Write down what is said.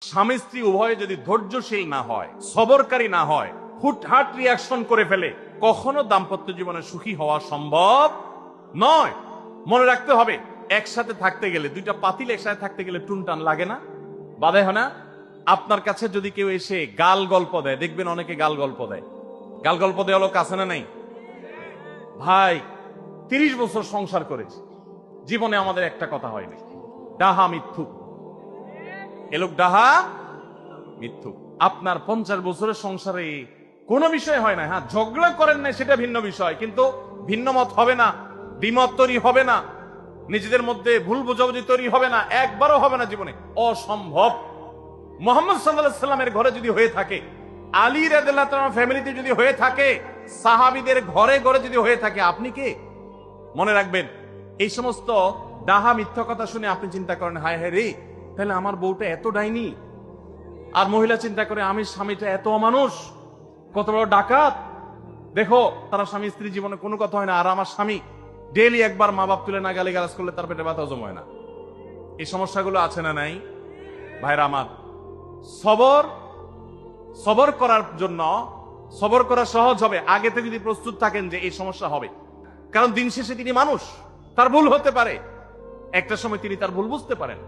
স্বামী স্ত্রী উভয়ে যদি ধৈর্যশীল না হয়, সবরকারী না হয়, হুটহাট রিয়াকশন করে ফেলে, কখনো দাম্পত্য জীবনে সুখী হওয়া সম্ভব নয়। মনে রাখতে হবে, একসাথে থাকতে গেলে, দুইটা পাতিল একসাথে থাকতে গেলে টুনটান লাগে না, বাধে হয় না? আপনার কাছে যদি কেউ এসে গাল গল্প দেয়, দেখবেন অনেকে গাল গল্প দেয়। গাল গল্প দেওয়া লোক আছে না নাই? ভাই 30 বছর সংসার করেছি, জীবনে আমাদের একটা কথা হয়নি। ডাহা মিথ্যুক, এ লোক ডাহা মিথ্যুক। আপনার 50 বছরের সংসারে কোনো বিষয় হয় না। হ্যাঁ, ঝগড়া করেন না সেটা ভিন্ন বিষয়, কিন্তু ভিন্ন মত হবে না, দ্বিমত তৈরি হবে না, নিজেদের মধ্যে ভুল বোঝাবুঝি তৈরি হবে না, একবারও হবে না জীবনে, অসম্ভব। মুহাম্মদ সাল্লাল্লাহু আলাইহি সাল্লামের ঘরে যদি হয়ে থাকে, আলী রাদিয়াল্লাহু তাআলা ফ্যামিলিতে যদি হয়ে থাকে, সাহাবীদের ঘরে ঘরে যদি হয়ে থাকে, আপনি কে? মনে রাখবেন, এই সমস্ত ডাহা মিথ্যা কথা শুনে আপনি চিন্তা করেন, হায় হায় রে, তাহলে আমার বউটা এত ডাইনি। আর মহিলা চিন্তা করে, আমি স্বামীটা এত অমানুষ, কত বড় ডাকাত। দেখো, তারা স্বামী স্ত্রী জীবনে কোনো কথা হয় না, আর আমার স্বামী ডেইলি একবার মা বাপ তুলে না গালিগালাজ করলে তার পেটে ব্যথা জমায় না। এই সমস্যাগুলো আছে না নাই? ভাইরা আমার, সবর করার জন্য, সবর করা সহজ হবে আগে থেকে যদি প্রস্তুত থাকেন যে এই সমস্যা হবে। কারণ দিন শেষে তিনি মানুষ, তার ভুল হতে পারে, একটা সময় তিনি তার ভুল বুঝতে পারেন।